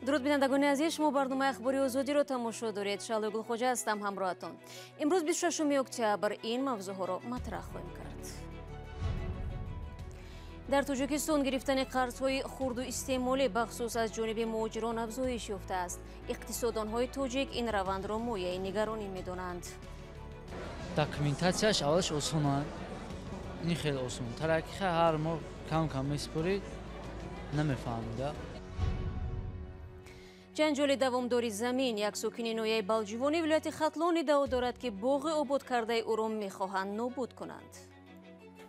дуруд бинандагони азиз, шумо барномаи ахбори озодиро тамошо доред. Шалои Гулхоҷа ҳастам ҳамроҳатон. имрӯз 26 октябр ин мавзӯъҳоро матраҳ хоҳем кард. дар Тоҷикистон гирифтани қарзҳои хурду истеъмолӣ бахусус аз ҷониби муҳоҷирон афзоиш ёфтааст. иқтисоддонҳои тоҷик ин равандро мояи нигаронӣ медонанд. Документацияш аввалаш осона. Ин хеле осон. Таракиха ҳар моҳ кам меспорид, намефаҳмида. ҷанҷоли давомдори замин. Як сокини ноҳияи Балҷивони вилояти Хатлон иддао дорад, ки боғи обод кардаи ӯро мехоҳанд нобуд кунанд.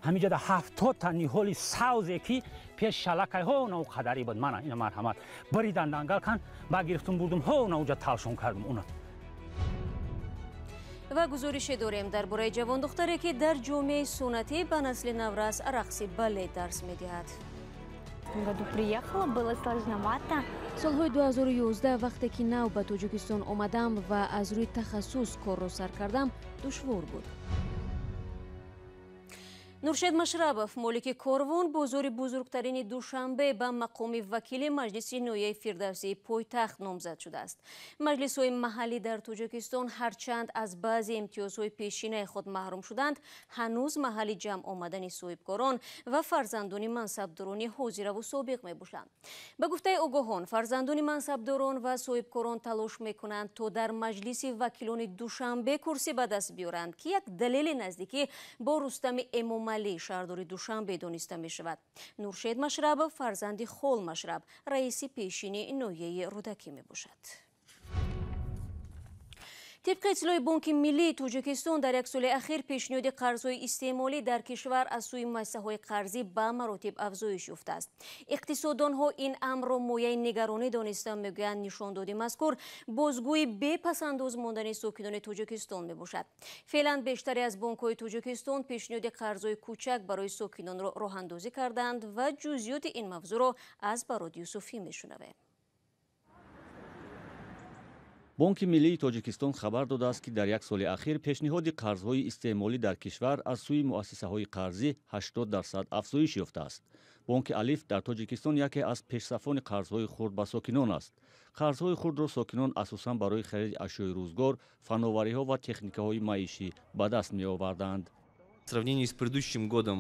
ҳаминҷода 70 та ниҳоли савзе ки пеш шалакайҳо нау қадарӣ буд мана ина марҳамат баридан дангал кан ба гирифтум бурдум ҳо науҷа талшон кардум уна. ва гузорише дорем дар бораи ҷавондухтаре ки дар ҷомеаи суннатӣ ба насли наврас рақси балет дарс медиҳад. В этом году приехала, было сложновато. солҳои 2011 вақте ки нав ба Тоҷикистон омадам ва аз рӯи тахассус корро сар кардам душвор буд. Нуршед Машрабов, молики Корвон, бозори бузургтарини Душанбе ба мақоми вакили маҷлиси ноҳияи Фирдавсии пойтахт номзад шудааст. Маҷлисҳои маҳаллӣ дар Тоҷикистон ҳарчанд аз баъзе имтиёзҳои пешинаи худ маҳрум шуданд, ҳанӯз маҳалли ҷамъ омадани соҳибкорон ва фарзандони мансабдорони ҳозираву собиқ мебошанд. Ба гуфтаи огоҳон, фарзандони мансабдорон ва соҳибкорон талош мекунанд то дар маҷлиси вакилони Душанбе курсӣ ба даст биёранд, ки як далели наздикӣ бо Рустами Эмомалӣ шаҳрдори Душанбе дониста мешавад. Нуршед Машрабов фарзанди Хол Машраб, раиси пешини ноҳияи Рӯдакӣ мебошад. طبق اطلاع بانک ملی توجیکستان در یک سال اخیر پیشنهاد قرضهای استعمالی در کشور از سوی مؤسسه‌های قرضی به مراتب افزایش یافته است. اقتصاددانها این امر را مایه نگرانی دانستند. میگویند نشانداد مذکور بازگویی به پس‌انداز ماندن ساکنان توجیکستان میباشد. فعلا بیشتری از بانک‌های توجیکستان پیشنهاد قرضهای کوچک برای ساکنان را راه‌اندازی کردند و جزئیات این موضوع را از براد یوسفی میشنویم. бонки миллии тоҷикистон хабар додааст ки дар як соли ахир пешниҳоди қарзҳои истеъмолӣ дар кишвар аз сӯи муассисаҳои қарзӣ 80% афзоиш ёфтааст. бонки алиф дар тоҷикистон яке аз пешсафони қарзҳои хурд ба сокинон аст. қарзҳои хурдро сокинон асосан барои хариди ашёи рӯзгор, фанновариҳо ва техникаҳои маишӣ ба даст меоварданд. В сравнении с предыдущим годом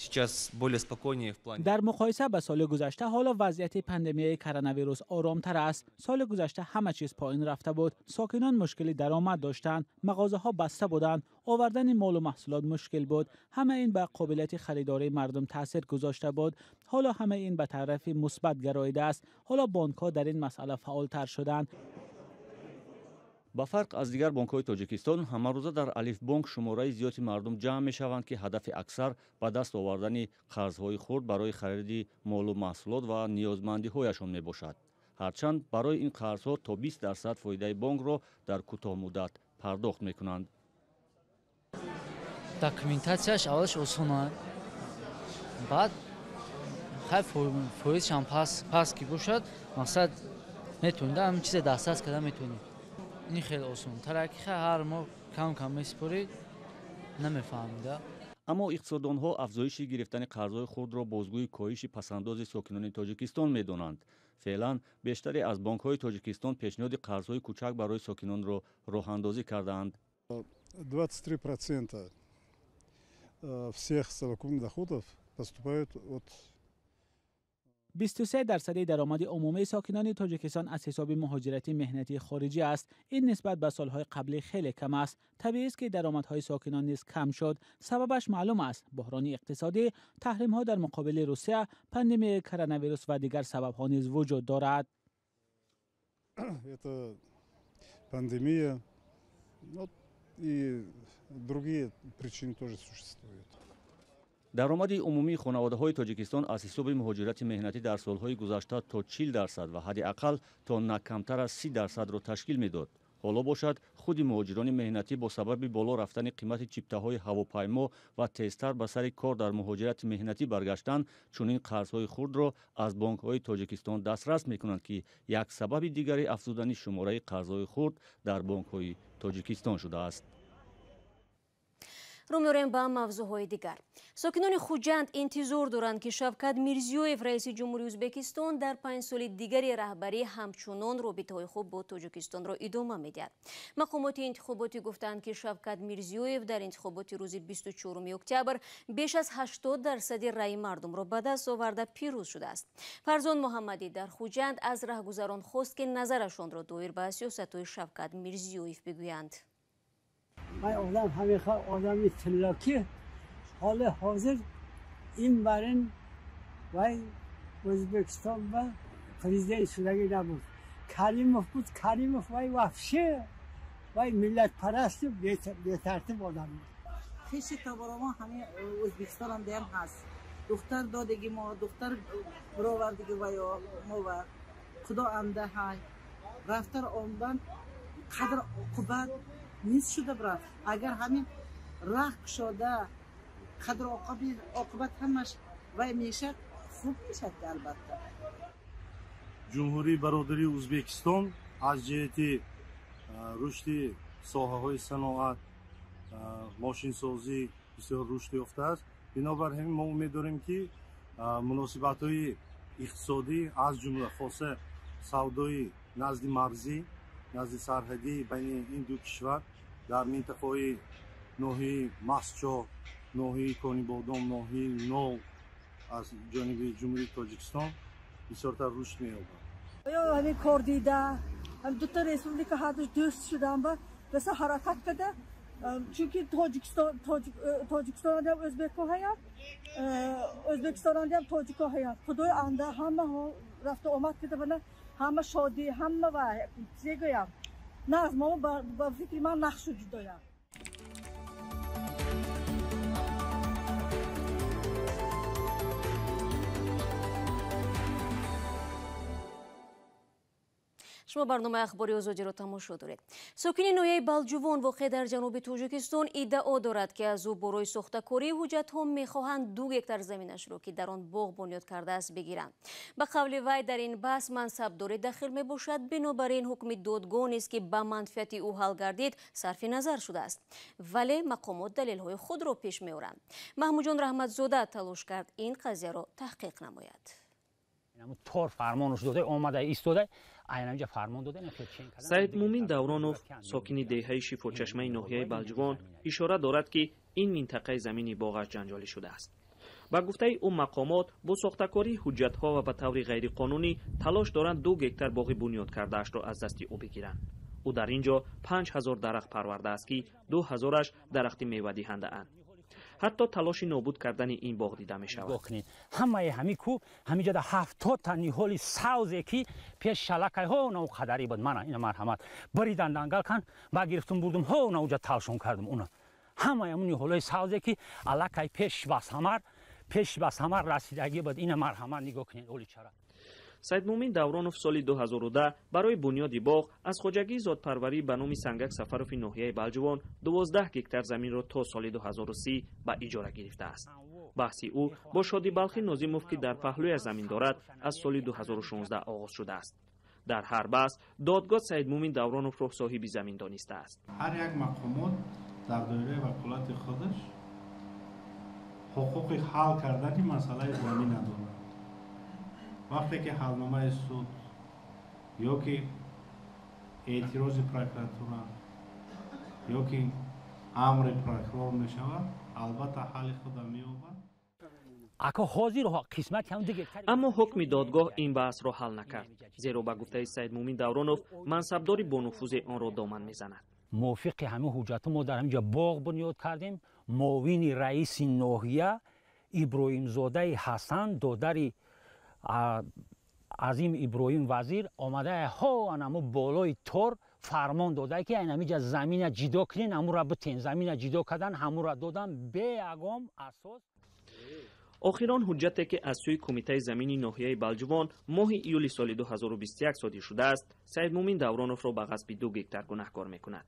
сейчас более спокойнее в плане. در مقایسه با سال گذشته حالا وضعیت پاندمیای کرونا ویروس آرام‌تر است. سال گذشته همه چیز پایین رفته بود. ساکنان مشکلی درآمد داشتند. مغازه‌ها بسته بودند. آوردن مال و محصولات مشکل بود. همه این به قابلیت خریداری مردم تاثیر گذاشته بود. حالا همه این به طرف مثبت گراییده است. حالا بانک‌ها در این مسئله فعال‌تر شدند. ба фарқ аз дигар бонкҳои тоҷикистон ҳамарӯза дар алиф бонк шумораи зиёди мардум ҷамъ мешаванд, ки ҳадафи аксар ба даст овардани қарзҳои хурд барои хариди молу маҳсулот ва ниёзмандиҳояшон мебошад. ҳарчанд барои ин қарзҳо то 20% фоидаи бонкро дар кӯтоҳмуддат пардохт мекунанд. Документацияш аввалаш осона. баъд хай фоизшам паст ки бошад, мақсад метавонед ҳамин чизе дастрас карда метавонед. ин хеле осон. Таракиха ҳар моҳ кам меспорид, намефаҳмида. аммо иқтисоддонҳо афзоиши гирифтани қарзҳои хурдро бозгӯи коҳиши пасандози сокинони тоҷикистон медонанд. феълан бештаре аз бонкҳои тоҷикистон пешниҳоди қарзҳои кӯчак барои сокинонро роҳандозӣ кардаанд. 23% всех совокупных доходов поступают от 23% درآمد عمومی ساکنان تاجیکستان از حساب مهاجرت مهنتی خارجی است. این نسبت به سالهای قبلی خیلی کم است. طبیعی است که درآمدهای ساکنان نیز کم شد. سببش معلوم است. بحران اقتصادی، تحریم‌ها در مقابل روسیه، پاندمی کرونا ویروس و دیگر سبب‌ها نیز وجود دارد. Это пандемия, и другие причины тоже существуют. даромади умумии хонаводаҳои тоҷикистон аз ҳисоби муҳоҷирати меҳнатӣ дар солҳои гузашта то 40% ва ҳадди ақал то на камтар аз 30%-ро ташкил медод. ҳоло бошад худи муҳоҷирони меҳнатӣ бо сабаби боло рафтани қимати чиптаҳои ҳавопаймо ва тезтар ба сари кор дар муҳоҷирати меҳнатӣ баргаштан чунин қарзҳои хурдро аз бонкҳои тоҷикистон дастрас мекунанд, ки як сабаби дигари афзудани шумораи қарзҳои хурд дар бонкҳои тоҷикистон шудааст. رو می‌آوریم با موضوعهای دیگر. ساکنان خوجند انتظار دارند که شوکت میرزیویف رئیس جمهوری ازبکستان در 5 سال دیگری رهبری همچنان رابطه‌های خوب با تاجیکستان را ادامه می‌دهد. مقامات انتخاباتی گفتند که شوکت میرزیویف در انتخابات روز 24 اکتبر بیش از 80% رأی مردم را به دست آورده پیروز شده است. فرزان محمدی در خوجند از راهگذران خواست که نظرشان را دایر به سیاست‌های شوکت میرزیویف بگویند. من آدم تلاکی حال حاضر این برن وای ازبکستان و پرزیدنت شدگی نبود. کریموف بود، کریموف وای وحشه وای ملت پرست و بی‌ترتیب آدم بود. خیش کبارما همین ازبکستان هم دیم هست. دختر دادگی ما، دختر براوردگی وای ما و خدا انده های رفتار آمدن قدر عقوبت نیست شده برد. اگر همین راه شده قدر عاقبت همش وای میشه خوب میشه البته. جمهوری برادری ازبکستان از جهت رشد ساحه‌های صنعت ماشین سازی بسیار رشد یافته است. بنابر همین ما امید داریم که مناسبت‌های اقتصادی از جمله خاصه سودای نزد مرزی نزد سرحدی بین این دو کشور در منطقه‌های ناحیه مسجد، ناحیه کانیبادام، ناحیه نو از جانب جمهوری تاجیکستان بسیارتر رشد می‌یابد. آیا همین کار دیده هم دو تا ریسپوبلیکا هر دوست شدن و بس حرکت کرده چونکه تاجیکستان هم ازبک‌ها هست ازبکستان هم تاجیک‌ها هست. خدای انده همه رفت و آمد کرده و همه شادی همه و چیگویم نه از ما با فکر من نقش جدایم. شما برنامه اخباری آزادی را تماشا دارید. ساکنین ناحیه بلجوان واقع در جنوب تاجیکستان ادعا دارد که از او برای ساختکاری حجت‌ها می‌خواهند 2 هکتار زمینش را که در آن باغ بنیاد کرده است بگیرند. به قول وی در این بحث منصبداری داخل میباشد، بنابراین حکم دادگاه است که به منفعت او حل گردید صرف نظر شده است، ولی مقامات دلیل‌های خود را پیش می‌آورند. محمود جان رحمتزاده تلاش کرد این قضیه را تحقیق نماید. طور فرمانش داده اومده ایستاده اینجا فرمان داده. سید مومین دورانوف ساکن دهه شیفوچشمه ناحیه بلجوان اشاره دارد که این منطقه زمینی باغش جنجالی شده است. با گفته او مقامات با ساختکاری حجت‌ها و به طور غیر قانونی تلاش دارند 2 هکتار باغ بنیاد کرده‌اش را از دست او بگیرند. او در اینجا 5000 درخت پرورده است که 2000ش درخت میوه دهنده اند. حتی تلاش نابود کردن این باغ دیده می شود. همه همی کو همینجا در 70 تا نیهولی ساوزی که پیش شلکای ها نو قدری بود. من این مرحمت بریدن دنگل کن با گرفتم بردم ها اونجا تلشون کردم. اونا همه همون نیهولی ساوزی که علاقه پیش بس همار رسیدگی بود. این مرحمت نگاه کنید اولی چرا. سید مومین دورانوف سال 2010 برای بنیاد باغ از خواجگی زادپروری به نام سنگک سفروف ناحیه بلجوان 12 هکتار زمین را تا سال 2030 به اجاره گرفته است. بحثی او با شادی بلخی نازیموف که در پهلوی زمین دارد از سال 2016 آغاز شده است. در هر بحث دادگاه سید مومین دورانوف را صاحب زمین دانسته است. هر یک مقامات در دایره وکالت خودش حقوق حل کردن مسئله زمین ندارد. وقتی که حلنامه سود یا که اعتراض پروکراتورا یا که امر پروکرور می شود البته حل خود می یابد. اما حکم دادگاه این بحث را حل نکرد، زیرا به گفته سید مومین دورانوف منصبداری با نفوذ آن را دامن میزند. موافق همه حجت ما در همینجا باغ بنیاد کردیم. معاون رئیس ناحیه ابراهیم زاده حسن دادری عظیم ابراهیم وزیر آمده ها انمو بالای تور فرمان داده که این همینجا زمین جدا کنین، همون را بتین زمین جدا کردن همون را دادن به اقام اساس. آخران حجتی که از سوی کمیته زمینی ناحیه بلجوان ماه ایولی سال 2021 صادر شده است، سید مومین دورانوف را به غصب 2 هکتار گناهکار میکند.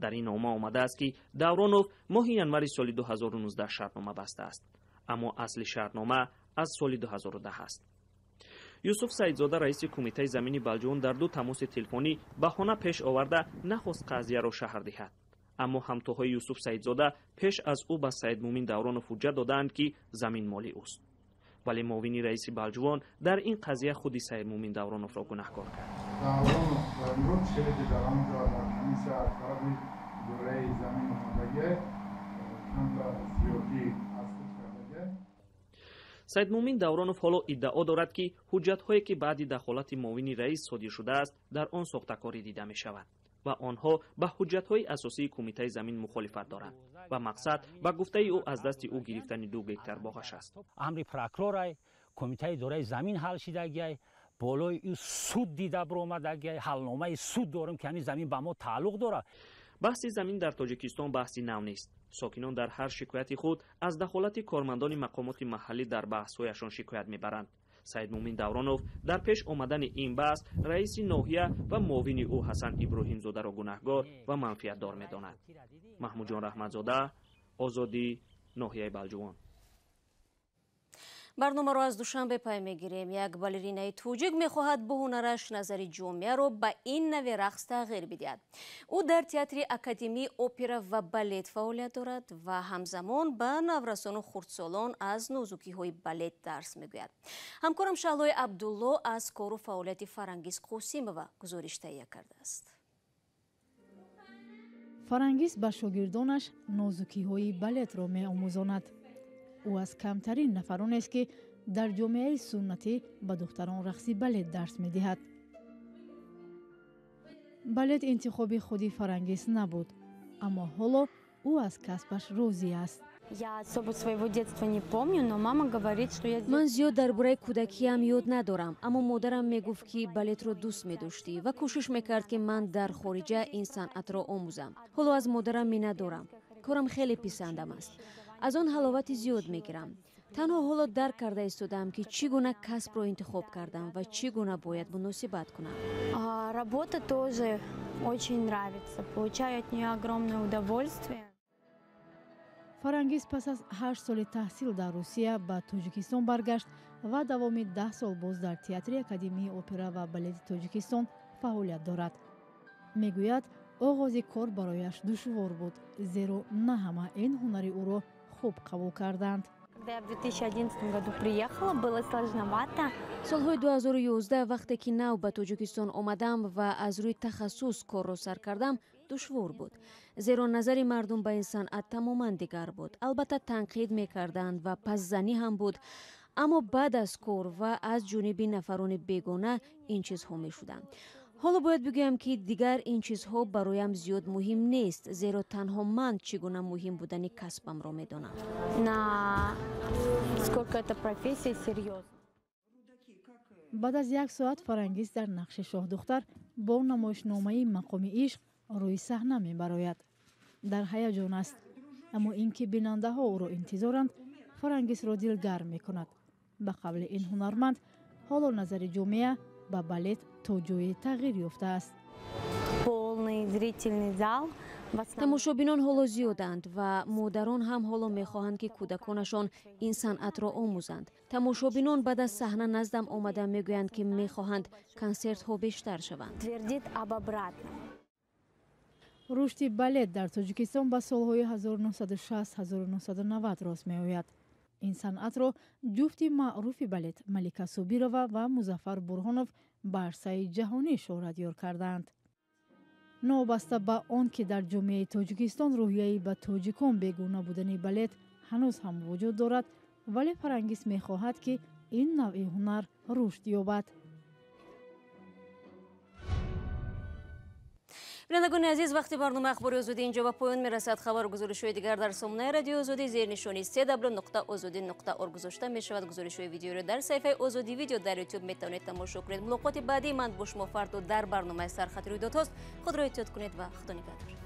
در این نامه آمده است که دورانوف ماه ینوری سال 2019 شرطنامه بسته است، اما اصل شرطنامه از سال 2010 است. یوسف سعیدزاده رئیس کمیته زمینی بلجوان در 2 تماس تلفنی بهانه پیش آورده نخواست قضیه را شهر دهد، аммо ҳамтоҳои Юсуф Саидзода пеш аз ӯ ба Саидмумин Давронов ҳуҷҷат доданд ки замин моли ӯст. вале муовини раиси Балҷувон дар ин қазия худи Саидмумин Давроновро гунаҳкор кард. Саидмумин Давронов ҳоло иддао дорад ки ҳуҷҷатҳое ки баъди дахолати муовини раис содир шудааст дар он сохтакорӣ дида мешавад ва онҳо ба ҳуҷҷатҳои асосии кумитаи замин мухолифат доранд ва мақсад ба гуфтаи ӯ аз дасти ӯ гирифтани 2 гектар боғаш аст. амри прокурорай кумитаи идораи замин ҳал шидагиай болои ӯ суд дида биромадагиай ҳалномаи суд дорем ки ҳамин замин ба мо тааллуқ дорад. баҳси замин дар тоҷикистон баҳси нав нест. сокинон дар ҳар шикояти худ аз дахолати кормандони мақомоти маҳаллӣ дар баҳсҳояшон шикоят мебаранд. Саидмумин Давронов дар пеш омадани ин баҳс раиси ноҳия ва муовини ӯ Ҳасан Иброҳимзодаро гунаҳгор ва манфиатдор медонад. Маҳмудҷон Раҳматзода, Озодӣ, ноҳияи Балҷувон. барномаро аз душанбе пай мегирем. Як балеринаи тоҷик мехоҳад бо ҳунараш назари ҷомеаро ба ин нави рақс тағйир бидиҳад. ӯ дар театри Академияи опера ва балет фаъолият дорад ва ҳамзамон ба наврасону хурдсолон аз нозукиҳои балет дарс мегӯяд. ҳамкорам Шаҳлои Абдулло аз кору фаъолияти Фарангиз Қосимова гузориш таҳия кардааст. Фарангиз ба шогирдонаш нозукиҳои балетро меомӯзонад. ӯ аз камтарин нафаронест ки дар ҷомеаи суннатӣ ба духтарон рақси балет дарс медиҳад. балет интихоби худи Фарангиз набуд, аммо ҳоло ӯ аз касбаш розӣ аст. ман зиёд дар бораи кӯдакиам ёд надорам, аммо модарам мегуфт ки балетро дӯст медоштӣ ва кӯшиш мекард ки ман дар хориҷа ин санъатро омӯзам. ҳоло аз модарам миннат дорам. корам хеле писандам аст. аз он ҳаловати зиёд мегирам. танҳо ҳоло дарк карда истодам ки чӣ гуна касбро интихоб кардам ва чӣ гуна бояд муносибат кунам. Работа тоже очень нравится. Получаю от нее огромное удовольствие. Фарангиз пас аз 8 соли таҳсил дар Русия ба Тоҷикистон баргашт ва давоми 10 сол боз дар театри Академияи опера ва балети Тоҷикистон фаъолият дорад. мегӯяд оғози кор барояш душвор буд, зеро на ҳама ин ҳунари ӯро хуб қабул карданд. Когда я в 2011 году приехала, было сложновато. солҳои 2011 вақте ки нав ба Тоҷикистон омадам ва аз рӯи тахассус корро сар кардам, душвор буд. зеро назари мардум ба ин санъат тамоман дигар буд. албатта танқид мекарданд ва пасзанӣ ҳам буд, аммо баъд аз кор ва аз ҷониби нафарони бегона ин чизҳо мешуданд. ҳоло бояд бигӯям ки дигар ин чизҳо бароям зиёд муҳим нест, зеро танҳо ман чӣ гуна муҳим будани касбамро медонам. баъд аз 1 соат Фарангиз дар нақши Шоҳдухтар бо намоишномаи мақоми ишқ рӯи саҳна мебарояд. дар ҳаяҷон аст, аммо ин ки бинандаҳо ӯро интизоранд, Фарангизро дилгарм мекунад. ба қавли ин ҳунарманд, ҳоло назари ҷомеа ба балет то ҷое тағйир ёфтааст. тамошобинон ҳоло зиёданд ва модарон ҳам ҳоло мехоҳанд ки кӯдаконашон ин санъатро омӯзанд. тамошобинон баъд аз саҳна наздам омада мегӯянд ки мехоҳанд консертҳо бештар шаванд. рушди балет дар Тоҷикистон ба солҳои 1960-1990 рост меояд. ин санъатро ҷуфти маъруфи балет Малика Собирова ва Музаффар Бурҳонов ба арсаи ҷаҳонӣ шоҳратёр карданд. новобаста ба он ки дар ҷомеаи Тоҷикистон рӯҳияи ба тоҷикон бегуна будани балет ҳанӯз ҳам вуҷуд дорад, вале Фарангиз мехоҳад ки ин навъи ҳунар рушд ёбад. бинандагони азиз, вақти барнома ахбори озодӣ инҷо ба поён мерасад. хабару гузоришҳои дигар дар сомонаи радиои озодӣ зернишони www.ozodi.org гузошта мешавад. гузоришҳои видеоро дар саҳифаи озодӣ видео дар ютуб метавонед тамошо кунед. мулоқоти баъди ман бо шумо фарду дар барномаи сархати рӯйдодҳост. худро эҳтиёт кунед ва худо нигаҳдор.